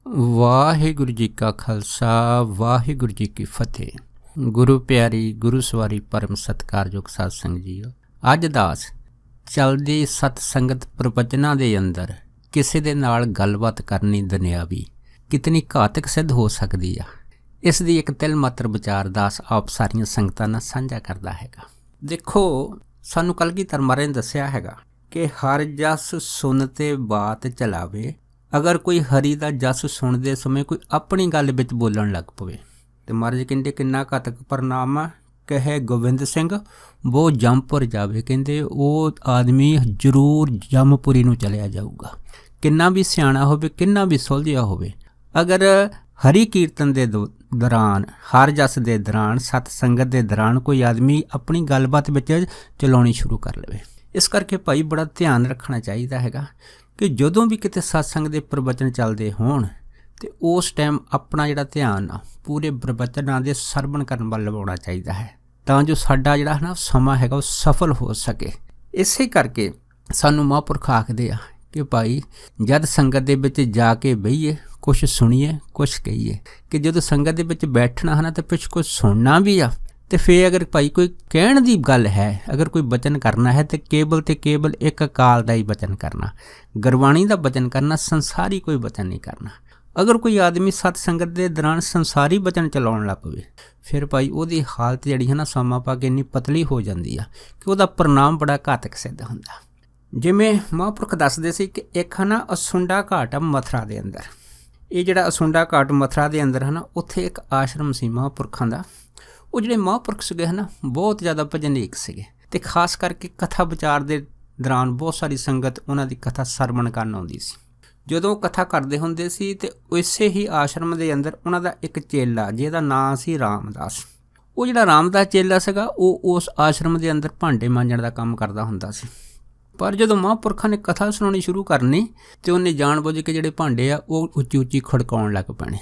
ਵਾਹਿਗੁਰੂ ਜੀ ਕਾ ਖਾਲਸਾ ਵਾਹਿਗੁਰੂ ਜੀ ਕੀ ਫਤਿਹ। ਗੁਰੂ ਪਿਆਰੀ ਗੁਰੂ ਸਵਾਰੀ ਪਰਮ ਸਤਿਕਾਰਯੋਗ ਸਾਧ ਸੰਗਤ ਜੀਓ, ਅੱਜ ਦਾਸ ਚਲਦੀ ਸਤ ਸੰਗਤ ਪ੍ਰਵਚਨਾਂ ਦੇ ਅੰਦਰ ਕਿਸੇ ਦੇ ਨਾਲ ਗੱਲਬਾਤ ਕਰਨੀ ਦੁਨਿਆਵੀ ਕਿਤਨੀ ਘਾਤਕ ਸਿੱਧ ਹੋ ਸਕਦੀ ਆ, ਇਸ ਦੀ ਇੱਕ ਤਿਲ ਮਾਤਰ ਵਿਚਾਰ ਦਾਸ ਆਪ ਸਾਰੀਆਂ ਸੰਗਤਾਂ ਨਾਲ ਸਾਂਝਾ ਕਰਦਾ ਹੈਗਾ। ਦੇਖੋ, ਸਾਨੂੰ ਕਲਗੀਧਰ ਮਹਾਰਾਜ ਨੇ ਦੱਸਿਆ ਹੈਗਾ ਕਿ ਹਰ ਜਸ ਸੁਣ ਤੇ ਬਾਤ ਚਲਾਵੇ। ਅਗਰ ਕੋਈ ਹਰੀ ਦਾ ਜਸ ਸੁਣਦੇ ਸਮੇਂ ਕੋਈ ਆਪਣੀ ਗੱਲ ਵਿੱਚ ਬੋਲਣ ਲੱਗ ਪਵੇ ਤੇ ਮਹਾਰਾਜ ਕਹਿੰਦੇ ਕਿੰਨਾ ਘਾਤਕ ਪ੍ਰਣਾਮ ਆ। ਕਹੇ ਗੋਬਿੰਦ ਸਿੰਘ ਉਹ ਜੰਮਪੁਰ ਜਾਵੇ, ਕਹਿੰਦੇ ਉਹ ਆਦਮੀ ਜ਼ਰੂਰ ਜੰਮਪੁਰੀ ਨੂੰ ਚਲਿਆ ਜਾਊਗਾ। ਕਿੰਨਾ ਵੀ ਸਿਆਣਾ ਹੋਵੇ, ਕਿੰਨਾ ਵੀ ਸੁਲਝਿਆ ਹੋਵੇ, ਅਗਰ ਹਰੀ ਕੀਰਤਨ ਦੇ ਦੌਰਾਨ, ਹਰ ਜਸ ਦੇ ਦੌਰਾਨ, ਸਤ ਸੰਗਤ ਦੇ ਦੌਰਾਨ ਕੋਈ ਆਦਮੀ ਆਪਣੀ ਗੱਲਬਾਤ ਵਿੱਚ ਚਲਾਉਣੀ ਸ਼ੁਰੂ ਕਰ ਲਵੇ। ਇਸ ਕਰਕੇ ਭਾਈ ਬੜਾ ਧਿਆਨ ਰੱਖਣਾ ਚਾਹੀਦਾ ਹੈਗਾ ਕਿ ਜਦੋਂ ਵੀ ਕਿਤੇ ਸਤਸੰਗ ਦੇ ਪ੍ਰਵਚਨ ਚੱਲਦੇ ਹੋਣ ਤੇ ਉਸ ਟਾਈਮ ਆਪਣਾ ਜਿਹੜਾ ਧਿਆਨ ਆ ਪੂਰੇ ਪ੍ਰਵਚਨਾਂ ਦੇ ਸਰਵਣ ਕਰਨ ਵੱਲ ਲਵਾਉਣਾ ਚਾਹੀਦਾ ਹੈ, ਤਾਂ ਜੋ ਸਾਡਾ ਜਿਹੜਾ ਹੈ ਨਾ ਸਮਾਂ ਹੈਗਾ ਉਹ ਸਫਲ ਹੋ ਸਕੇ। ਇਸੇ ਕਰਕੇ ਸਾਨੂੰ ਮਹਾਂਪੁਰਖ ਆਖਦੇ ਆ ਕਿ ਭਾਈ ਜਦ ਸੰਗਤ ਦੇ ਵਿੱਚ ਜਾ ਕੇ ਬਹੀਏ, ਕੁਛ ਸੁਣੀਏ, ਕੁਛ ਕਹੀਏ। ਕਿ ਜਦੋਂ ਸੰਗਤ ਦੇ ਵਿੱਚ ਬੈਠਣਾ ਹੈ ਨਾ ਤੇ ਪਿੱਛੇ ਕੁਛ ਸੁਣਨਾ ਵੀ ਆ, ਤੇ ਫਿਰ ਅਗਰ ਭਾਈ ਕੋਈ ਕਹਿਣ ਦੀ ਗੱਲ ਹੈ, ਅਗਰ ਕੋਈ ਬਚਨ ਕਰਨਾ ਹੈ ਤੇ ਕੇਵਲ ਇੱਕ ਅਕਾਲ ਦਾ ਹੀ ਬਚਨ ਕਰਨਾ, ਗੁਰਬਾਣੀ ਦਾ ਬਚਨ ਕਰਨਾ, ਸੰਸਾਰੀ ਕੋਈ ਬਚਨ ਨਹੀਂ ਕਰਨਾ। ਅਗਰ ਕੋਈ ਆਦਮੀ ਸਤ ਸੰਗਤ ਦੇ ਦੌਰਾਨ ਸੰਸਾਰੀ ਬਚਨ ਚਲਾਉਣ ਲੱਗ ਪਵੇ, ਫਿਰ ਭਾਈ ਉਹਦੀ ਹਾਲਤ ਜਿਹੜੀ ਹੈ ਨਾ ਸਮਾਂ ਪਾ ਕੇ ਇੰਨੀ ਪਤਲੀ ਹੋ ਜਾਂਦੀ ਆ ਕਿ ਉਹਦਾ ਪ੍ਰਣਾਮ ਬੜਾ ਘਾਤਕ ਸਿੱਧ ਹੁੰਦਾ। ਜਿਵੇਂ ਮਹਾਂਪੁਰਖ ਦੱਸਦੇ ਸੀ ਕਿ ਇੱਕ ਹੈ ਨਾ ਅਸੁੰਡਾ ਘਾਟ ਆ ਮਥੁਰਾ ਦੇ ਅੰਦਰ। ਇਹ ਜਿਹੜਾ ਅਸੁੰਡਾ ਘਾਟ ਮਥੁਰਾ ਦੇ ਅੰਦਰ ਹੈ ਨਾ, ਉੱਥੇ ਇੱਕ ਆਸ਼ਰਮ ਸੀ ਮਹਾਂਪੁਰਖਾਂ ਦਾ। ਉਹ ਜਿਹੜੇ ਮਹਾਂਪੁਰਖ ਸੀਗੇ ਹੈ ਨਾ, ਬਹੁਤ ਜ਼ਿਆਦਾ ਭਜਨੀਕ ਸੀਗੇ ਅਤੇ ਖਾਸ ਕਰਕੇ ਕਥਾ ਵਿਚਾਰ ਦੇ ਦੌਰਾਨ ਬਹੁਤ ਸਾਰੀ ਸੰਗਤ ਉਹਨਾਂ ਦੀ ਕਥਾ ਸਰਵਣ ਕਰਨ ਆਉਂਦੀ ਸੀ। ਜਦੋਂ ਉਹ ਕਥਾ ਕਰਦੇ ਹੁੰਦੇ ਸੀ ਅਤੇ ਇਸੇ ਹੀ ਆਸ਼ਰਮ ਦੇ ਅੰਦਰ ਉਹਨਾਂ ਦਾ ਇੱਕ ਚੇਲਾ ਜਿਹਦਾ ਨਾਂ ਸੀ ਰਾਮਦਾਸ। ਉਹ ਜਿਹੜਾ ਰਾਮਦਾਸ ਚੇਲਾ ਸੀਗਾ ਉਹ ਉਸ ਆਸ਼ਰਮ ਦੇ ਅੰਦਰ ਭਾਂਡੇ ਮਾਂਜਣ ਦਾ ਕੰਮ ਕਰਦਾ ਹੁੰਦਾ ਸੀ। ਪਰ ਜਦੋਂ ਮਹਾਂਪੁਰਖਾਂ ਨੇ ਕਥਾ ਸੁਣਾਉਣੀ ਸ਼ੁਰੂ ਕਰਨੀ ਅਤੇ ਉਹਨੇ ਜਾਣ ਬੁੱਝ ਕੇ ਜਿਹੜੇ ਭਾਂਡੇ ਆ ਉਹ ਉੱਚੀ ਉੱਚੀ ਖੜਕਾਉਣ ਲੱਗ ਪੈਣੇ।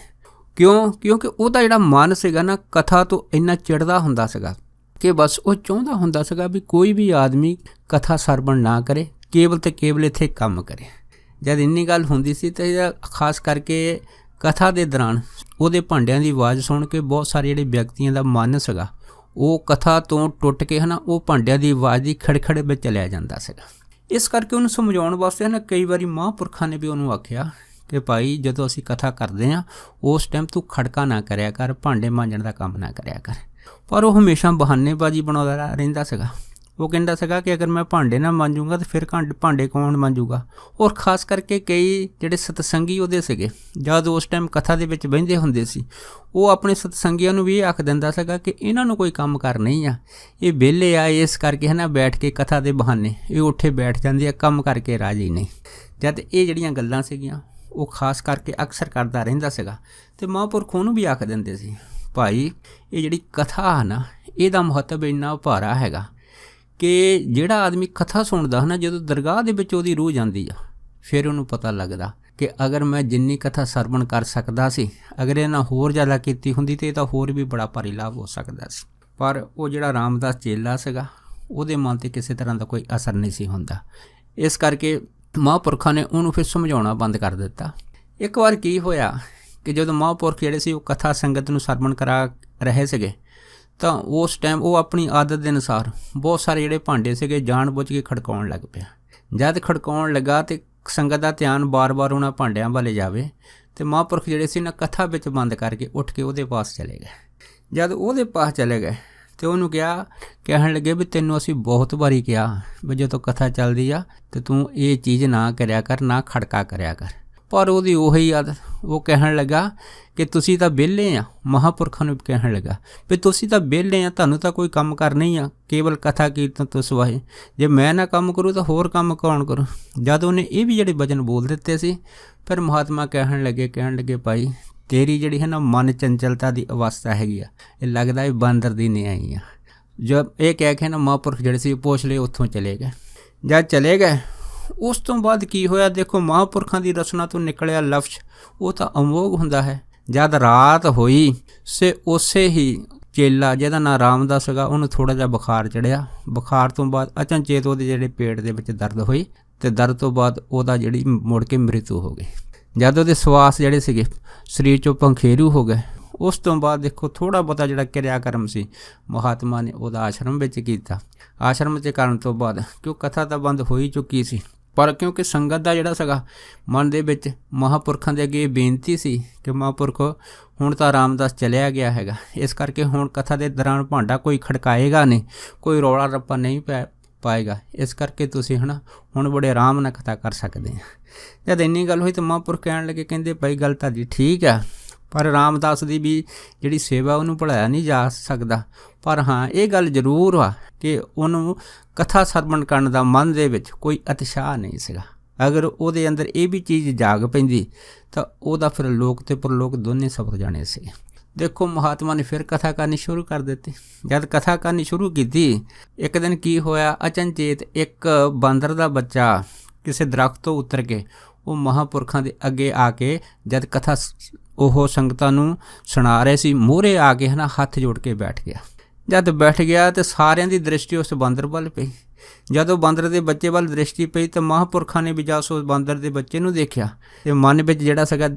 ਕਿਉਂਕਿ ਉਹਦਾ ਜਿਹੜਾ ਮਨ ਸੀਗਾ ਨਾ ਕਥਾ ਤੋਂ ਇੰਨਾ ਚਿੜਦਾ ਹੁੰਦਾ ਸੀਗਾ ਕਿ ਬਸ ਉਹ ਚਾਹੁੰਦਾ ਹੁੰਦਾ ਸੀਗਾ ਵੀ ਕੋਈ ਵੀ ਆਦਮੀ ਕਥਾ ਸਰਵਣ ਨਾ ਕਰੇ, ਕੇਵਲ ਇੱਥੇ ਕੰਮ ਕਰੇ। ਜਦ ਇੰਨੀ ਗੱਲ ਹੁੰਦੀ ਸੀ ਤਾਂ ਖਾਸ ਕਰਕੇ ਕਥਾ ਦੇ ਦੌਰਾਨ ਉਹਦੇ ਭਾਂਡਿਆਂ ਦੀ ਆਵਾਜ਼ ਸੁਣ ਕੇ ਬਹੁਤ ਸਾਰੇ ਜਿਹੜੇ ਵਿਅਕਤੀਆਂ ਦਾ ਮਨ ਸੀਗਾ ਉਹ ਕਥਾ ਤੋਂ ਟੁੱਟ ਕੇ ਹੈ ਨਾ ਉਹ ਭਾਂਡਿਆਂ ਦੀ ਆਵਾਜ਼ ਦੀ ਖੜਖੜ ਵਿੱਚ ਚਲਿਆ ਜਾਂਦਾ ਸੀਗਾ। ਇਸ ਕਰਕੇ ਉਹਨੂੰ ਸਮਝਾਉਣ ਵਾਸਤੇ ਹੈ ਨਾ ਕਈ ਵਾਰੀ ਮਹਾਂਪੁਰਖਾਂ ਨੇ ਵੀ ਉਹਨੂੰ ਆਖਿਆ ਕਿ ਭਾਈ ਜਦੋਂ ਅਸੀਂ ਕਥਾ ਕਰਦੇ ਹਾਂ ਉਸ ਟਾਈਮ ਤੂੰ ਖੜਕਾ ਨਾ ਕਰਿਆ ਕਰ, ਭਾਂਡੇ ਮਾਂਜਣ ਦਾ ਕੰਮ ਨਾ ਕਰਿਆ ਕਰ। ਪਰ ਉਹ ਹਮੇਸ਼ਾ ਬਹਾਨੇਬਾਜ਼ੀ ਬਣਾਉਂਦਾ ਰਹਿੰਦਾ ਸੀਗਾ। ਉਹ ਕਹਿੰਦਾ ਸੀਗਾ ਕਿ ਅਗਰ ਮੈਂ ਭਾਂਡੇ ਨਾ ਮਾਂਜੂਗਾ ਤਾਂ ਫਿਰ ਭਾਂਡੇ ਕੌਣ ਮਾਂਜੂਗਾ। ਔਰ ਖਾਸ ਕਰਕੇ ਕਈ ਜਿਹੜੇ ਸਤਸੰਗੀ ਉਹਦੇ ਸੀਗੇ, ਜਦ ਉਸ ਟਾਈਮ ਕਥਾ ਦੇ ਵਿੱਚ ਬਹਿੰਦੇ ਹੁੰਦੇ ਸੀ, ਉਹ ਆਪਣੇ ਸਤਸੰਗੀਆਂ ਨੂੰ ਵੀ ਇਹ ਆਖ ਦਿੰਦਾ ਸੀਗਾ ਕਿ ਇਹਨਾਂ ਨੂੰ ਕੋਈ ਕੰਮ ਕਰ ਨਹੀਂ ਆ, ਇਹ ਵਿਹਲੇ ਆ, ਇਸ ਕਰਕੇ ਹੈ ਨਾ ਬੈਠ ਕੇ ਕਥਾ ਦੇ ਬਹਾਨੇ ਇਹ ਉੱਠੇ ਬੈਠ ਜਾਂਦੇ ਆ, ਕੰਮ ਕਰਕੇ ਰਾਜੀ ਨਹੀਂ। ਜਦ ਇਹ ਜਿਹੜੀਆਂ ਗੱਲਾਂ ਸੀਗੀਆਂ ਉਹ ਖਾਸ ਕਰਕੇ ਅਕਸਰ ਕਰਦਾ ਰਹਿੰਦਾ ਸੀਗਾ ਅਤੇ ਮਹਾਂਪੁਰਖ ਉਹਨੂੰ ਵੀ ਆਖ ਦਿੰਦੇ ਸੀ ਭਾਈ ਇਹ ਜਿਹੜੀ ਕਥਾ ਹੈ ਨਾ ਇਹਦਾ ਮਹੱਤਵ ਇੰਨਾ ਭਾਰਾ ਹੈਗਾ ਕਿ ਜਿਹੜਾ ਆਦਮੀ ਕਥਾ ਸੁਣਦਾ ਹੈ ਨਾ, ਜਦੋਂ ਦਰਗਾਹ ਦੇ ਵਿੱਚ ਉਹਦੀ ਰੂਹ ਜਾਂਦੀ ਆ ਫਿਰ ਉਹਨੂੰ ਪਤਾ ਲੱਗਦਾ ਕਿ ਅਗਰ ਮੈਂ ਜਿੰਨੀ ਕਥਾ ਸਰਵਣ ਕਰ ਸਕਦਾ ਸੀ, ਅਗਰ ਇਹਨਾਂ ਹੋਰ ਜ਼ਿਆਦਾ ਕੀਤੀ ਹੁੰਦੀ ਤਾਂ ਇਹ ਤਾਂ ਹੋਰ ਵੀ ਬੜਾ ਭਾਰੀ ਲਾਭ ਹੋ ਸਕਦਾ ਸੀ। ਪਰ ਉਹ ਜਿਹੜਾ ਰਾਮਦਾਸ ਚੇਲਾ ਸੀਗਾ ਉਹਦੇ ਮਨ 'ਤੇ ਕਿਸੇ ਤਰ੍ਹਾਂ ਦਾ ਕੋਈ ਅਸਰ ਨਹੀਂ ਸੀ ਹੁੰਦਾ। ਇਸ ਕਰਕੇ ਮਹਾਂਪੁਰਖਾਂ ਨੇ ਉਹਨੂੰ ਫਿਰ ਸਮਝਾਉਣਾ ਬੰਦ ਕਰ ਦਿੱਤਾ। ਇੱਕ ਵਾਰ ਕੀ ਹੋਇਆ ਕਿ ਜਦੋਂ ਮਹਾਂਪੁਰਖ ਜਿਹੜੇ ਸੀ ਉਹ ਕਥਾ ਸੰਗਤ ਨੂੰ ਸਰਵਣ ਕਰਾ ਰਹੇ ਸੀਗੇ ਤਾਂ ਉਸ ਟਾਈਮ ਉਹ ਆਪਣੀ ਆਦਤ ਦੇ ਅਨੁਸਾਰ ਬਹੁਤ ਸਾਰੇ ਜਿਹੜੇ ਭਾਂਡੇ ਸੀਗੇ ਜਾਣ ਬੁੱਝ ਕੇ ਖੜਕਾਉਣ ਲੱਗ ਪਿਆ। ਜਦ ਖੜਕਾਉਣ ਲੱਗਾ ਅਤੇ ਸੰਗਤ ਦਾ ਧਿਆਨ ਬਾਰ-ਬਾਰ ਉਹਨਾਂ ਭਾਂਡਿਆਂ ਵੱਲ ਜਾਵੇ ਅਤੇ ਮਹਾਂਪੁਰਖ ਜਿਹੜੇ ਸੀ ਨਾ ਕਥਾ ਵਿੱਚ ਬੰਦ ਕਰਕੇ ਉੱਠ ਕੇ ਉਹਦੇ ਪਾਸ ਚਲੇ ਗਏ। ਜਦ ਉਹਦੇ ਪਾਸ ਚਲੇ ਗਏ ਅਤੇ ਉਹਨੂੰ ਕਹਿਣ ਲੱਗੇ ਵੀ ਤੈਨੂੰ ਅਸੀਂ ਬਹੁਤ ਵਾਰੀ ਕਿਹਾ ਵੀ ਜਦੋਂ ਕਥਾ ਚੱਲਦੀ ਆ ਅਤੇ ਤੂੰ ਇਹ ਚੀਜ਼ ਨਾ ਕਰਿਆ ਕਰ, ਨਾ ਖੜਕਾ ਕਰਿਆ ਕਰ। ਪਰ ਉਹਦੀ ਉਹੀ ਆਦਤ, ਉਹ ਕਹਿਣ ਲੱਗਾ ਕਿ ਤੁਸੀਂ ਤਾਂ ਵਿਹਲੇ ਆ। ਮਹਾਂਪੁਰਖਾਂ ਨੂੰ ਕਹਿਣ ਲੱਗਾ ਵੀ ਤੁਸੀਂ ਤਾਂ ਵਿਹਲੇ ਆ, ਤੁਹਾਨੂੰ ਤਾਂ ਕੋਈ ਕੰਮ ਕਰ ਨਹੀਂ ਆ, ਕੇਵਲ ਕਥਾ ਕੀਰਤਨ ਤੋਂ ਸਿਵਾਏ। ਜੇ ਮੈਂ ਨਾ ਕੰਮ ਕरूँ ਤਾਂ ਹੋਰ ਕੰਮ ਕੌਣ ਕਰੂ। ਜਦ ਉਹਨੇ ਇਹ ਵੀ ਜਿਹੜੇ ਵਚਨ ਬੋਲ ਦਿੱਤੇ ਸੀ ਫਿਰ ਮਹਾਤਮਾ ਕਹਿਣ ਲੱਗੇ ਭਾਈ ਤੇਰੀ ਜਿਹੜੀ ਹੈ ਨਾ ਮਨ ਚੰਚਲਤਾ ਦੀ ਅਵਸਥਾ ਹੈਗੀ ਆ, ਇਹ ਲੱਗਦਾ ਇਹ ਬਾਂਦਰ ਦੀ ਨਹੀਂ ਆਈ ਆ। ਜਦ ਇਹ ਕਹਿ ਕੇ ਨਾ ਮਹਾਂਪੁਰਖ ਜਿਹੜੇ ਸੀ ਪੁੱਛ ਲਏ, ਉੱਥੋਂ ਚਲੇ ਗਏ। ਜਦ ਚਲੇ ਗਏ ਉਸ ਤੋਂ ਬਾਅਦ ਕੀ ਹੋਇਆ, ਦੇਖੋ ਮਹਾਂਪੁਰਖਾਂ ਦੀ ਰਚਨਾ ਤੋਂ ਨਿਕਲਿਆ ਲਫ਼ਜ਼ ਉਹ ਤਾਂ ਅਮੋਘ ਹੁੰਦਾ ਹੈ। ਜਦ ਰਾਤ ਹੋਈ ਉਸੇ ਹੀ ਚੇਲਾ ਜਿਹਦਾ ਨਾਂ ਰਾਮਦਾਸ ਸੀਗਾ ਉਹਨੂੰ ਥੋੜ੍ਹਾ ਜਿਹਾ ਬੁਖਾਰ ਚੜ੍ਹਿਆ। ਬੁਖਾਰ ਤੋਂ ਬਾਅਦ ਅਚਨਚੇਤ ਉਹਦੇ ਜਿਹੜੇ ਪੇਟ ਦੇ ਵਿੱਚ ਦਰਦ ਹੋਈ ਅਤੇ ਦਰਦ ਤੋਂ ਬਾਅਦ ਉਹਦਾ ਜਿਹੜੀ ਮੁੜ ਕੇ ਮ੍ਰਿਤੂ ਹੋ ਗਈ। जद ਉਹਦੇ ਸਵਾਸ ਜਿਹੜੇ ਸੀਗੇ ਸਰੀਰ 'ਚੋਂ ਪੰਖੇਰੂ ਹੋ ਗਏ, ਉਸ ਤੋਂ ਬਾਅਦ ਦੇਖੋ ਥੋੜ੍ਹਾ ਬਹੁਤਾ ਜਿਹੜਾ ਕਿਰਿਆ ਕਰਮ ਸੀ ਮਹਾਤਮਾ ਨੇ ਉਹਦਾ ਆਸ਼ਰਮ ਵਿੱਚ ਕੀਤਾ। ਆਸ਼ਰਮ 'ਚ ਕਰਨ ਤੋਂ ਬਾਅਦ ਕਿਉਂ ਕਥਾ ਤਾਂ ਬੰਦ ਹੋ ਹੀ ਚੁੱਕੀ ਸੀ, ਪਰ ਕਿਉਂਕਿ ਸੰਗਤ ਦਾ ਜਿਹੜਾ ਸੀਗਾ ਮਨ ਦੇ ਵਿੱਚ ਮਹਾਂਪੁਰਖਾਂ ਦੇ ਅੱਗੇ ਬੇਨਤੀ ਸੀ ਕਿ ਮਹਾਂਪੁਰਖ ਹੁਣ ਤਾਂ ਰਾਮਦਾਸ ਚਲਿਆ ਗਿਆ ਹੈਗਾ, ਇਸ ਕਰਕੇ ਹੁਣ ਕਥਾ ਦੇ ਦੌਰਾਨ ਭਾਂਡਾ ਕੋਈ ਖੜਕਾਏਗਾ ਨਹੀਂ, ਕੋਈ ਰੌਲਾ ਰੱਪਾ ਨਹੀਂ ਪਾਏਗਾ, ਇਸ ਕਰਕੇ ਤੁਸੀਂ ਹੁਣ ਬੜੇ ਆਰਾਮ ਨਾਲ ਕਥਾ ਕਰ ਸਕਦੇ ਆ। ਜਦ ਇੰਨੀ ਗੱਲ ਹੋਈ ਤਾਂ ਮਹਾਂਪੁਰਖ ਕਹਿਣ ਲੱਗੇ, ਕਹਿੰਦੇ ਭਾਈ ਗੱਲ ਤੁਹਾਡੀ ਠੀਕ ਆ, ਪਰ ਰਾਮਦਾਸ ਦੀ ਵੀ ਜਿਹੜੀ ਸੇਵਾ ਉਹਨੂੰ ਭੁਲਾਇਆ ਨਹੀਂ ਜਾ ਸਕਦਾ, ਪਰ ਹਾਂ ਇਹ ਗੱਲ ਜ਼ਰੂਰ ਆ ਕਿ ਉਹਨੂੰ ਕਥਾ ਸਰਵਣ ਕਰਨ ਦਾ ਮਨ ਦੇ ਵਿੱਚ ਕੋਈ ਉਤਸ਼ਾਹ ਨਹੀਂ ਸੀਗਾ। ਅਗਰ ਉਹਦੇ ਅੰਦਰ ਇਹ ਵੀ ਚੀਜ਼ ਜਾਗ ਪੈਂਦੀ ਤਾਂ ਉਹਦਾ ਫਿਰ ਲੋਕ ਤੇ ਪਰਲੋਕ ਦੋਨੇ ਸਫਲ ਜਾਣੇ ਸੀ। ਦੇਖੋ ਮਹਾਤਮਾ ਨੇ ਫਿਰ ਕਥਾ ਕਰਨੀ ਸ਼ੁਰੂ ਕਰ ਦਿੱਤੀ। ਜਦ ਕਥਾ ਕਰਨੀ ਸ਼ੁਰੂ ਕੀਤੀ, ਇੱਕ ਦਿਨ ਕੀ ਹੋਇਆ, ਅਚਨਚੇਤ ਇੱਕ ਬਾਂਦਰ ਦਾ ਬੱਚਾ ਕਿਸੇ ਦਰਖਤ ਤੋਂ ਉਤਰ ਕੇ ਉਹ ਮਹਾਂਪੁਰਖਾਂ ਦੇ ਅੱਗੇ ਆ ਕੇ ਜਦ ਕਥਾ ਉਹ ਸੰਗਤਾਂ ਨੂੰ ਸੁਣਾ ਰਹੇ ਸੀ, ਮੂਹਰੇ ਆ ਕੇ ਹੱਥ ਜੋੜ ਕੇ ਬੈਠ ਗਿਆ। ਜਦ ਬੈਠ ਗਿਆ ਤਾਂ ਸਾਰਿਆਂ ਦੀ ਦ੍ਰਿਸ਼ਟੀ ਉਸ ਬਾਂਦਰ ਵੱਲ ਪਈ। ਜਦੋਂ ਬਾਂਦਰ ਦੇ ਬੱਚੇ ਵੱਲ ਦ੍ਰਿਸ਼ਟੀ ਪਈ ਤਾਂ ਮਹਾਂਪੁਰਖਾਂ ਨੇ ਵੀ ਜਾ ਉਸ ਬਾਂਦਰ ਦੇ ਬੱਚੇ ਨੂੰ ਦੇਖਿਆ ਅਤੇ ਮਨ ਵਿੱਚ ਜਿਹੜਾ ਸੀਗਾ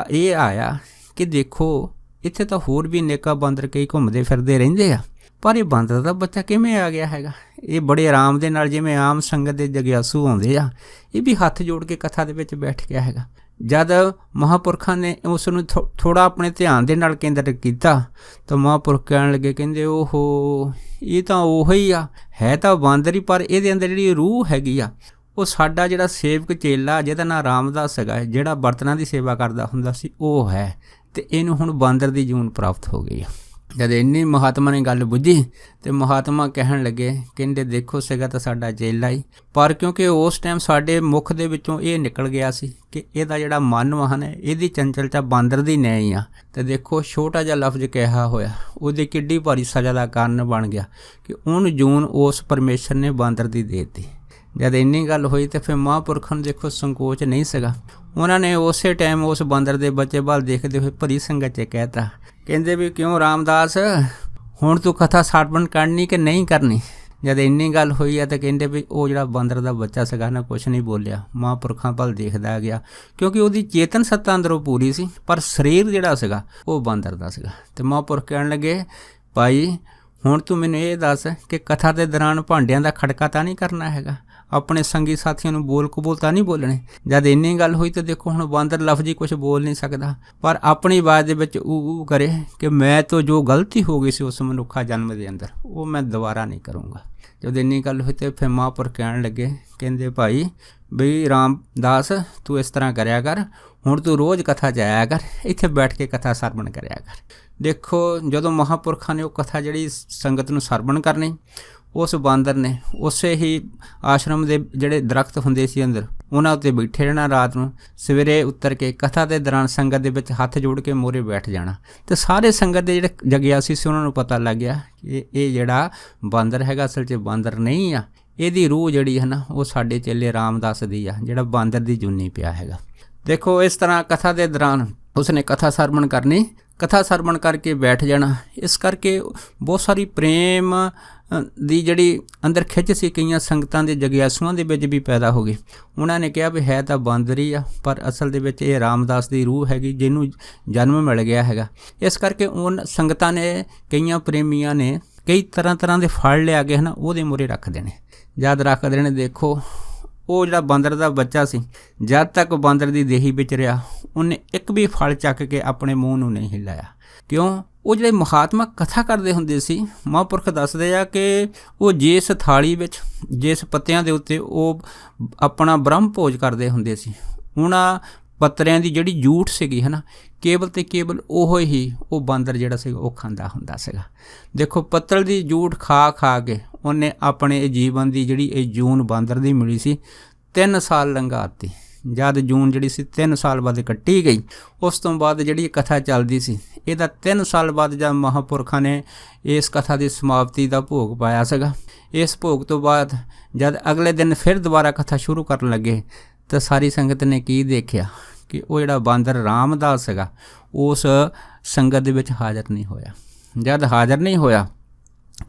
ਇਹ ਆਇਆ ਕਿ ਦੇਖੋ ਇੱਥੇ ਤਾਂ ਹੋਰ ਵੀ ਨੇਕਾਂ ਬਾਂਦਰ ਕਈ ਘੁੰਮਦੇ ਫਿਰਦੇ ਰਹਿੰਦੇ ਆ, ਪਰ ਇਹ ਬਾਂਦਰ ਦਾ ਬੱਚਾ ਕਿਵੇਂ ਆ ਗਿਆ ਹੈਗਾ। ਇਹ ਬੜੇ ਆਰਾਮ ਦੇ ਨਾਲ ਜਿਵੇਂ ਆਮ ਸੰਗਤ ਦੇ ਜਗਿਆਸੂ ਆਉਂਦੇ ਆ, ਇਹ ਵੀ ਹੱਥ ਜੋੜ ਕੇ ਕਥਾ ਦੇ ਵਿੱਚ ਬੈਠ ਗਿਆ ਹੈਗਾ। ਜਦ ਮਹਾਂਪੁਰਖਾਂ ਨੇ ਉਸ ਨੂੰ ਥੋੜ੍ਹਾ ਆਪਣੇ ਧਿਆਨ ਦੇ ਨਾਲ ਕੇਂਦਰਿਤ ਕੀਤਾ ਤਾਂ ਮਹਾਂਪੁਰਖ ਕਹਿਣ ਲੱਗੇ, ਕਹਿੰਦੇ ਓਹੋ ਇਹ ਤਾਂ ਉਹੀ ਆ, ਹੈ ਤਾਂ ਬਾਂਦਰ ਹੀ, ਪਰ ਇਹਦੇ ਅੰਦਰ ਜਿਹੜੀ ਰੂਹ ਹੈਗੀ ਆ ਉਹ ਸਾਡਾ ਜਿਹੜਾ ਸੇਵਕ ਚੇਲਾ ਜਿਹਦਾ ਨਾਂ ਰਾਮਦਾਸ ਹੈਗਾ, ਜਿਹੜਾ ਬਰਤਨਾਂ ਦੀ ਸੇਵਾ ਕਰਦਾ ਹੁੰਦਾ ਸੀ ਉਹ ਹੈ, ਅਤੇ ਇਹਨੂੰ ਹੁਣ ਬਾਂਦਰ ਦੀ ਜੂਨ ਪ੍ਰਾਪਤ ਹੋ ਗਈ ਆ। ਜਦ ਇੰਨੀ ਮਹਾਤਮਾ ਨੇ ਗੱਲ ਬੁੱਝੀ ਅਤੇ ਮਹਾਤਮਾ ਕਹਿਣ ਲੱਗੇ, ਕਹਿੰਦੇ ਦੇਖੋ ਸੀਗਾ ਤਾਂ ਸਾਡਾ ਚੇਲਾ ਹੀ, ਪਰ ਕਿਉਂਕਿ ਉਸ ਟਾਈਮ ਸਾਡੇ ਮੁੱਖ ਦੇ ਵਿੱਚੋਂ ਇਹ ਨਿਕਲ ਗਿਆ ਸੀ ਕਿ ਇਹਦਾ ਜਿਹੜਾ ਮਨ ਵਾਹਨ ਹੈ ਇਹਦੀ ਚੰਚਲਤਾ ਬਾਂਦਰ ਦੀ ਨਹੀਂ ਆ, ਅਤੇ ਦੇਖੋ ਛੋਟਾ ਜਿਹਾ ਲਫ਼ਜ਼ ਕਿਹਾ ਹੋਇਆ ਉਹਦੀ ਕਿੱਡੀ ਭਾਰੀ ਸਜ਼ਾ ਦਾ ਕਾਰਨ ਬਣ ਗਿਆ ਕਿ ਉਹਨੂੰ ਜੂਨ ਉਸ ਪਰਮੇਸ਼ਰ ਨੇ ਬਾਂਦਰ ਦੀ ਦੇ ਦਿੱਤੀ। ਜਦ ਇੰਨੀ ਗੱਲ ਹੋਈ ਤਾਂ ਫਿਰ ਮਹਾਂਪੁਰਖਾਂ ਨੂੰ ਦੇਖੋ ਸੰਕੋਚ ਨਹੀਂ ਸੀਗਾ, ਉਹਨਾਂ ਨੇ ਉਸੇ ਟਾਈਮ ਉਸ ਬਾਂਦਰ ਦੇ ਬੱਚੇ ਵੱਲ ਦੇਖਦੇ ਹੋਏ ਭਰੀ ਸੰਗਤ 'ਚ ਕਹਿਤਾ, ਕਹਿੰਦੇ ਵੀ ਕਿਉਂ ਰਾਮਦਾਸ ਹੁਣ ਤੂੰ ਕਥਾ ਸਰਵਣ ਕਰਨੀ ਕਿ ਨਹੀਂ ਕਰਨੀ। ਜਦ ਇੰਨੀ ਗੱਲ ਹੋਈ ਆ ਤਾਂ ਕਹਿੰਦੇ ਵੀ ਉਹ ਜਿਹੜਾ ਬਾਂਦਰ ਦਾ ਬੱਚਾ ਸੀਗਾ ਨਾ ਕੁਛ ਨਹੀਂ ਬੋਲਿਆ, ਮਹਾਂਪੁਰਖਾਂ ਵੱਲ ਦੇਖਦਾ ਗਿਆ, ਕਿਉਂਕਿ ਉਹਦੀ ਚੇਤਨ ਸੱਤਾ ਅੰਦਰੋਂ ਪੂਰੀ ਸੀ, ਪਰ ਸਰੀਰ ਜਿਹੜਾ ਸੀਗਾ ਉਹ ਬਾਂਦਰ ਦਾ ਸੀਗਾ। ਅਤੇ ਮਹਾਂਪੁਰਖ ਕਹਿਣ ਲੱਗੇ, ਭਾਈ ਹੁਣ ਤੂੰ ਮੈਨੂੰ ਇਹ ਦੱਸ ਕਿ ਕਥਾ ਦੇ ਦੌਰਾਨ ਭਾਂਡਿਆਂ ਦਾ ਖੜਕਾ ਤਾਂ ਨਹੀਂ ਕਰਨਾ ਹੈਗਾ, ਆਪਣੇ ਸੰਗੀ ਸਾਥੀਆਂ ਨੂੰ ਬੋਲ ਕਬੋਲ ਤਾਂ ਨਹੀਂ ਬੋਲਣੇ। ਜਦ ਇੰਨੀ ਗੱਲ ਹੋਈ ਤਾਂ ਦੇਖੋ ਹੁਣ ਬਾਂਦਰ ਲਫ਼ਜ਼ੀ ਕੁਛ ਬੋਲ ਨਹੀਂ ਸਕਦਾ, ਪਰ ਆਪਣੀ ਆਵਾਜ਼ ਦੇ ਵਿੱਚ ਊ ਕਰੇ ਕਿ ਮੈਂ ਤੋਂ ਜੋ ਗਲਤੀ ਹੋ ਗਈ ਸੀ ਉਸ ਮਨੁੱਖਾ ਜਨਮ ਦੇ ਅੰਦਰ ਉਹ ਮੈਂ ਦੁਬਾਰਾ ਨਹੀਂ ਕਰੂੰਗਾ। ਜਦ ਇੰਨੀ ਗੱਲ ਹੋਈ ਤਾਂ ਫਿਰ ਮਹਾਂਪੁਰਖ ਕਹਿਣ ਲੱਗੇ, ਕਹਿੰਦੇ ਭਾਈ ਬਈ ਰਾਮਦਾਸ ਤੂੰ ਇਸ ਤਰ੍ਹਾਂ ਕਰਿਆ ਕਰ, ਹੁਣ ਤੂੰ ਰੋਜ਼ ਕਥਾ ਜਾਇਆ ਕਰ, ਇੱਥੇ ਬੈਠ ਕੇ ਕਥਾ ਸਰਵਣ ਕਰਿਆ ਕਰ। ਦੇਖੋ ਜਦੋਂ ਮਹਾਂਪੁਰਖਾਂ ਨੇ ਉਹ ਕਥਾ ਜਿਹੜੀ ਸੰਗਤ ਨੂੰ ਸਰਵਣ ਕਰਨੀ, ਉਸ ਬਾਂਦਰ ਨੇ ਉਸੇ ਹੀ ਆਸ਼ਰਮ ਦੇ ਜਿਹੜੇ ਦਰਖਤ ਹੁੰਦੇ ਸੀ ਅੰਦਰ ਉਹਨਾਂ ਉੱਤੇ ਬੈਠੇ ਰਹਿਣਾ, ਰਾਤ ਨੂੰ ਸਵੇਰੇ ਉੱਤਰ ਕੇ ਕਥਾ ਦੇ ਦੌਰਾਨ ਸੰਗਤ ਦੇ ਵਿੱਚ ਹੱਥ ਜੋੜ ਕੇ ਮੂਹਰੇ ਬੈਠ ਜਾਣਾ। ਅਤੇ ਸਾਰੇ ਸੰਗਤ ਦੇ ਜਿਹੜੇ ਜਗਿਆਸੀ ਸੀ ਉਹਨਾਂ ਨੂੰ ਪਤਾ ਲੱਗ ਗਿਆ ਕਿ ਇਹ ਜਿਹੜਾ ਬਾਂਦਰ ਹੈਗਾ ਅਸਲ 'ਚ ਬਾਂਦਰ ਨਹੀਂ ਆ, ਇਹਦੀ ਰੂਹ ਜਿਹੜੀ ਹੈ ਉਹ ਸਾਡੇ ਚੇਲੇ ਰਾਮਦਾਸ ਦੀ ਆ, ਜਿਹੜਾ ਬਾਂਦਰ ਦੀ ਜੂਨੀ ਪਿਆ ਹੈਗਾ। ਦੇਖੋ ਇਸ ਤਰ੍ਹਾਂ ਕਥਾ ਦੇ ਦੌਰਾਨ ਉਸਨੇ ਕਥਾ ਸਰਵਣ ਕਰਨੀ, ਕਥਾ ਸਰਵਣ ਕਰਕੇ ਬੈਠ ਜਾਣਾ। ਇਸ ਕਰਕੇ ਬਹੁਤ ਸਾਰੀ ਪ੍ਰੇਮ ਦੀ ਜਿਹੜੀ ਅੰਦਰ ਖਿੱਚ ਸੀ ਕਈਆਂ ਸੰਗਤਾਂ ਦੇ ਜਗਿਆਸੂਆਂ ਦੇ ਵਿੱਚ ਵੀ ਪੈਦਾ ਹੋ ਗਈ। ਉਹਨਾਂ ਨੇ ਕਿਹਾ ਵੀ ਹੈ ਤਾਂ ਬਾਂਦਰ ਹੀ ਆ, ਪਰ ਅਸਲ ਦੇ ਵਿੱਚ ਇਹ ਰਾਮਦਾਸ ਦੀ ਰੂਹ ਹੈਗੀ ਜਿਹਨੂੰ ਜਨਮ ਮਿਲ ਗਿਆ ਹੈਗਾ। ਇਸ ਕਰਕੇ ਉਹ ਸੰਗਤਾਂ ਨੇ ਕਈਆਂ ਪ੍ਰੇਮੀਆਂ ਨੇ ਕਈ ਤਰ੍ਹਾਂ ਦੇ ਫਲ ਲਿਆ ਕੇ ਉਹਦੇ ਮੂਹਰੇ ਰੱਖ ਦੇਣੇ। ਜਦ ਰੱਖ ਦੇਣੇ ਦੇਖੋ ਉਹ ਜਿਹੜਾ ਬਾਂਦਰ ਦਾ ਬੱਚਾ ਸੀ ਜਦ ਤੱਕ ਬਾਂਦਰ ਦੀ ਦੇਹੀ ਵਿੱਚ ਰਿਹਾ ਉਹਨੇ ਇੱਕ ਵੀ ਫਲ ਚੱਕ ਕੇ ਆਪਣੇ ਮੂੰਹ ਨੂੰ ਨਹੀਂ ਹਿਲਾਇਆ। ਕਿਉਂ? ਉਹ ਜਿਹੜੇ ਮਹਾਤਮਾ ਕਥਾ ਕਰਦੇ ਹੁੰਦੇ ਸੀ, ਮਹਾਂਪੁਰਖ ਦੱਸਦੇ ਆ ਕਿ ਉਹ ਜਿਸ ਥਾਲੀ ਵਿੱਚ ਜਿਸ ਪੱਤਿਆਂ ਦੇ ਉੱਤੇ ਉਹ ਆਪਣਾ ਬ੍ਰਹਮ ਭੋਜ ਕਰਦੇ ਹੁੰਦੇ ਸੀ, ਉਹਨਾਂ ਪੱਤਰਿਆਂ ਦੀ ਜਿਹੜੀ ਜੂਠ ਸੀਗੀ ਕੇਵਲ ਅਤੇ ਕੇਵਲ ਉਹ ਹੀ ਉਹ ਬਾਂਦਰ ਜਿਹੜਾ ਸੀਗਾ ਉਹ ਖਾਂਦਾ ਹੁੰਦਾ ਸੀਗਾ। ਦੇਖੋ ਪੱਤਲ ਦੀ ਜੂਠ ਖਾ ਕੇ ਉਹਨੇ ਆਪਣੇ ਜੀਵਨ ਦੀ ਜਿਹੜੀ ਇਹ ਜੂਨ ਬਾਂਦਰ ਦੀ ਮਿਲੀ ਸੀ 3 ਸਾਲ ਲੰਘਾਤੀ। ਜਦ ਜੂਨ ਜਿਹੜੀ ਸੀ 3 ਸਾਲ ਬਾਅਦ ਕੱਟੀ ਗਈ, ਉਸ ਤੋਂ ਬਾਅਦ ਜਿਹੜੀ ਕਥਾ ਚੱਲਦੀ ਸੀ ਇਹਦਾ 3 ਸਾਲ ਬਾਅਦ ਜਦ ਮਹਾਂਪੁਰਖਾਂ ਨੇ ਇਸ ਕਥਾ ਦੀ ਸਮਾਪਤੀ ਦਾ ਭੋਗ ਪਾਇਆ ਸੀਗਾ। ਇਸ ਭੋਗ ਤੋਂ ਬਾਅਦ ਜਦ ਅਗਲੇ ਦਿਨ ਫਿਰ ਦੁਬਾਰਾ ਕਥਾ ਸ਼ੁਰੂ ਕਰਨ ਲੱਗੇ ਤਾਂ ਸਾਰੀ ਸੰਗਤ ਨੇ ਕੀ ਦੇਖਿਆ ਕਿ ਉਹ ਜਿਹੜਾ ਬਾਂਦਰ ਰਾਮਦਾਸ ਸੀਗਾ ਉਸ ਸੰਗਤ ਦੇ ਵਿੱਚ ਹਾਜ਼ਰ ਨਹੀਂ ਹੋਇਆ। ਜਦ ਹਾਜ਼ਰ ਨਹੀਂ ਹੋਇਆ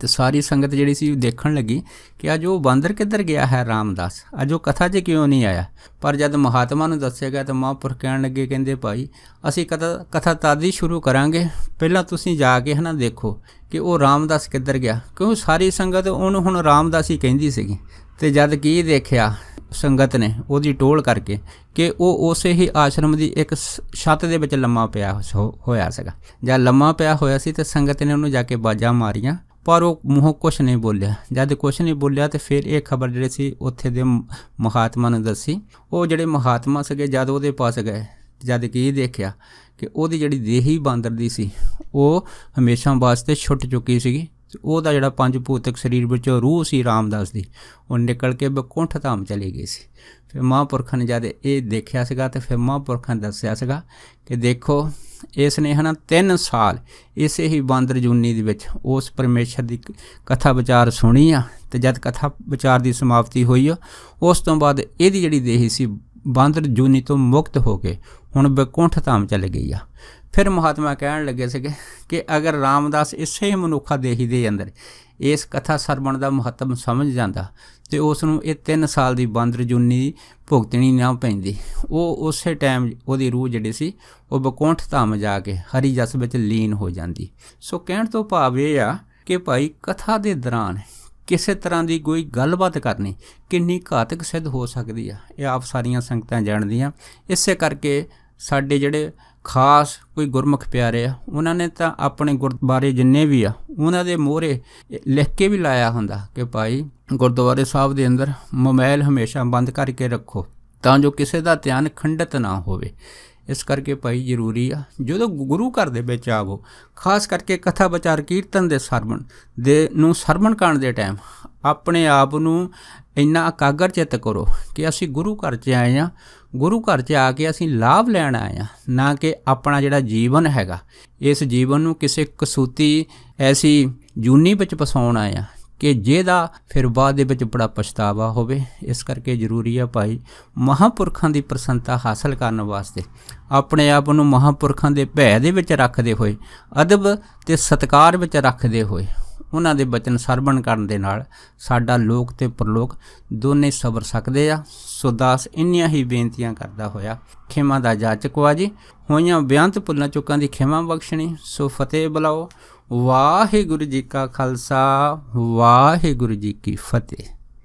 ਤੇ ਸਾਰੀ ਸੰਗਤ ਜਿਹੜੀ ਸੀ ਦੇਖਣ ਲੱਗੀ ਕਿ ਅੱਜ ਉਹ ਬਾਂਦਰ ਕਿੱਧਰ ਗਿਆ ਹੈ ਰਾਮਦਾਸ, ਅੱਜ ਉਹ ਕਥਾ 'ਚ ਕਿਉਂ ਨਹੀਂ ਆਇਆ। ਪਰ ਜਦ ਮਹਾਤਮਾ ਨੂੰ ਦੱਸਿਆ ਗਿਆ ਤਾਂ ਮਹਾਂਪੁਰਖ ਕਹਿਣ ਲੱਗੇ, ਕਹਿੰਦੇ ਭਾਈ ਅਸੀਂ ਕਥਾ ਤਦ ਹੀ ਸ਼ੁਰੂ ਕਰਾਂਗੇ, ਪਹਿਲਾਂ ਤੁਸੀਂ ਜਾ ਕੇ ਦੇਖੋ ਕਿ ਉਹ ਰਾਮਦਾਸ ਕਿੱਧਰ ਗਿਆ, ਕਿਉਂ ਸਾਰੀ ਸੰਗਤ ਉਹਨੂੰ ਹੁਣ ਰਾਮਦਾਸ ਹੀ ਕਹਿੰਦੀ ਸੀਗੀ। ਤੇ ਜਦ ਕੀ ਦੇਖਿਆ ਸੰਗਤ ਨੇ ਉਹਦੀ ਟੋਲ ਕਰਕੇ ਕਿ ਉਹ ਉਸੇ ਹੀ ਆਸ਼ਰਮ ਦੀ ਇੱਕ ਛੱਤ ਦੇ ਵਿੱਚ ਲੰਮਾ ਪਿਆ ਹੋਇਆ ਸੀਗਾ। ਜਦ ਲੰਮਾ ਪਿਆ ਹੋਇਆ ਸੀ ਤੇ ਸੰਗਤ ਨੇ ਉਹਨੂੰ ਜਾ ਕੇ ਬਾਜਾਂ ਮਾਰੀਆਂ, ਪਰ ਉਹ ਮੂੰਹੋਂ ਕੁਛ ਨਹੀਂ ਬੋਲਿਆ। ਜਦ ਕੁਛ ਨਹੀਂ ਬੋਲਿਆ ਤੇ ਫਿਰ ਇਹ ਖਬਰ ਜਿਹੜੇ ਸੀ ਉੱਥੇ ਦੇ ਮਹਾਤਮਾ ਨੂੰ ਦੱਸੀ। ਉਹ ਜਿਹੜੇ ਮਹਾਤਮਾ ਸੀਗੇ ਜਦ ਉਹਦੇ ਪਾਸ ਗਏ, ਜਦ ਕੀ ਦੇਖਿਆ ਕਿ ਉਹਦੀ ਜਿਹੜੀ ਦੇਹੀ ਬਾਂਦਰ ਦੀ ਸੀ ਉਹ ਹਮੇਸ਼ਾ ਵਾਸਤੇ ਛੁੱਟ ਚੁੱਕੀ ਸੀਗੀ। ਉਹਦਾ ਜਿਹੜਾ ਪੰਜ ਭੂਤਕ ਸਰੀਰ ਵਿੱਚੋਂ ਰੂਹ ਸੀ ਰਾਮਦਾਸ ਦੀ, ਉਹ ਨਿਕਲ ਕੇ ਬੈਕੁੰਠ ਧਾਮ ਚਲੀ ਗਈ ਸੀ। ਫਿਰ ਮਹਾਂਪੁਰਖਾਂ ਨੇ ਜਦ ਇਹ ਦੇਖਿਆ ਸੀਗਾ ਤੇ ਫਿਰ ਮਹਾਂਪੁਰਖਾਂ ਨੇ ਦੱਸਿਆ ਸੀਗਾ ਕਿ ਦੇਖੋ ਇਸ ਨੇ 3 ਸਾਲ ਇਸੇ ਹੀ ਬਾਂਦਰ ਜੂਨੀ ਦੇ ਵਿੱਚ ਉਸ ਪਰਮੇਸ਼ਰ ਦੀ ਕਥਾ ਵਿਚਾਰ ਸੁਣੀ ਆ। ਤੇ ਜਦ ਕਥਾ ਵਿਚਾਰ ਦੀ ਸਮਾਪਤੀ ਹੋਈ ਆ ਉਸ ਤੋਂ ਬਾਅਦ ਇਹਦੀ ਜਿਹੜੀ ਦੇਹੀ ਸੀ ਬਾਂਦਰ ਜੂਨੀ ਤੋਂ ਮੁਕਤ ਹੋ ਕੇ ਹੁਣ ਬੈਕੁੰਠ ਧਾਮ ਚਲੇ ਗਈ ਆ। ਫਿਰ ਮਹਾਤਮਾ ਕਹਿਣ ਲੱਗੇ ਸੀਗੇ ਕਿ ਅਗਰ ਰਾਮਦਾਸ ਇਸੇ ਮਨੁੱਖਾ ਦੇਹੀ ਦੇ ਅੰਦਰ ਇਸ ਕਥਾ ਸਰਵਣ ਦਾ ਮਹੱਤਵ ਸਮਝ ਜਾਂਦਾ ਤੇ ਉਸ ਨੂੰ ਇਹ 3 ਸਾਲ ਦੀ ਬਾਂਦਰ ਜੂਨੀ ਭੁਗਤਣੀ ਨਾ ਪੈਂਦੀ। ਉਹ ਉਸੇ ਟਾਈਮ ਉਹਦੀ ਰੂਹ ਜਿਹੜੀ ਸੀ ਉਹ ਬੈਕੁੰਠ ਧਾਮ ਜਾ ਕੇ ਹਰੀ ਜਸ ਵਿੱਚ ਲੀਨ ਹੋ ਜਾਂਦੀ। ਸੋ ਕਹਿਣ ਤੋਂ ਭਾਵ ਇਹ ਆ ਕਿ ਭਾਈ ਕਥਾ ਦੇ ਦੌਰਾਨ ਕਿਸੇ ਤਰ੍ਹਾਂ ਦੀ ਕੋਈ ਗੱਲਬਾਤ ਕਰਨੀ ਕਿੰਨੀ ਘਾਤਕ ਸਿੱਧ ਹੋ ਸਕਦੀ ਆ, ਇਹ ਆਪ ਸਾਰੀਆਂ ਸੰਗਤਾਂ ਜਾਣਦੀਆਂ। ਇਸੇ ਕਰਕੇ ਸਾਡੇ ਜਿਹੜੇ ਖਾਸ ਕੋਈ ਗੁਰਮੁਖ ਪਿਆਰੇ ਆ ਉਹਨਾਂ ਨੇ ਤਾਂ ਆਪਣੇ ਗੁਰਦੁਆਰੇ ਜਿੰਨੇ ਵੀ ਆ ਉਹਨਾਂ ਦੇ ਮੋਹਰੇ ਲਿਖ ਕੇ ਵੀ ਲਾਇਆ ਹੁੰਦਾ ਕਿ ਭਾਈ ਗੁਰਦੁਆਰੇ ਸਾਹਿਬ ਦੇ ਅੰਦਰ ਮੋਬਾਈਲ ਹਮੇਸ਼ਾ ਬੰਦ ਕਰਕੇ ਰੱਖੋ ਤਾਂ ਜੋ ਕਿਸੇ ਦਾ ਧਿਆਨ ਖੰਡਿਤ ਨਾ ਹੋਵੇ। ਇਸ ਕਰਕੇ ਭਾਈ ਜ਼ਰੂਰੀ ਆ ਜਦੋਂ ਗੁਰੂ ਘਰ ਦੇ ਵਿੱਚ ਆਵੋ, ਖਾਸ ਕਰਕੇ ਕਥਾ ਵਿਚਾਰ ਕੀਰਤਨ ਦੇ ਸਰਵਣ ਕਰਨ ਦੇ ਟਾਈਮ ਆਪਣੇ ਆਪ ਨੂੰ ਇੰਨਾ ਇਕਾਗਰ ਚਿੱਤ ਕਰੋ ਕਿ ਅਸੀਂ ਗੁਰੂ ਘਰ 'ਚ ਆਏ ਹਾਂ, ਗੁਰੂ ਘਰ 'ਚ ਆ ਕੇ ਅਸੀਂ ਲਾਭ ਲੈਣ ਆਏ ਹਾਂ, ਨਾ ਕਿ ਆਪਣਾ ਜਿਹੜਾ ਜੀਵਨ ਹੈਗਾ ਇਸ ਜੀਵਨ ਨੂੰ ਕਿਸੇ ਕਸੂਤੀ ਐਸੀ ਜੂਨੀ ਵਿੱਚ ਫਸਾਉਣ ਆਏ ਹਾਂ ਕਿ ਜਿਹਦਾ ਫਿਰ ਬਾਅਦ ਦੇ ਵਿੱਚ ਬੜਾ ਪਛਤਾਵਾ ਹੋਵੇ। ਇਸ ਕਰਕੇ ਜ਼ਰੂਰੀ ਆ ਭਾਈ ਮਹਾਂਪੁਰਖਾਂ ਦੀ ਪ੍ਰਸੰਨਤਾ ਹਾਸਲ ਕਰਨ ਵਾਸਤੇ ਆਪਣੇ ਆਪ ਨੂੰ ਮਹਾਂਪੁਰਖਾਂ ਦੇ ਭੈ ਦੇ ਵਿੱਚ ਰੱਖਦੇ ਹੋਏ, ਅਦਬ ਅਤੇ ਸਤਿਕਾਰ ਵਿੱਚ ਰੱਖਦੇ ਹੋਏ ਉਹਨਾਂ ਦੇ ਬਚਨ ਸਰਵਣ ਕਰਨ ਦੇ ਨਾਲ ਸਾਡਾ ਲੋਕ ਅਤੇ ਪਰਲੋਕ ਦੋਨੇ ਸਵਰ ਸਕਦੇ ਆ। ਸੋ ਦਾਸ ਇੰਨੀਆਂ ਹੀ ਬੇਨਤੀਆਂ ਕਰਦਾ ਹੋਇਆ ਖਿਮਾ ਦਾ ਜਾਚਕ ਵਾ ਜੀ, ਹੋਈਆਂ ਬੇਅੰਤ ਭੁੱਲਾਂ ਚੁੱਕਾਂ ਦੀ ਖਿਮਾ ਬਖਸ਼ਣੀ। ਸੋ ਫਤਿਹ ਬੁਲਾਓ। ਵਾਹਿਗੁਰੂ ਜੀ ਕਾ ਖਾਲਸਾ, ਵਾਹਿਗੁਰੂ ਜੀ ਕੀ ਫਤਿਹ।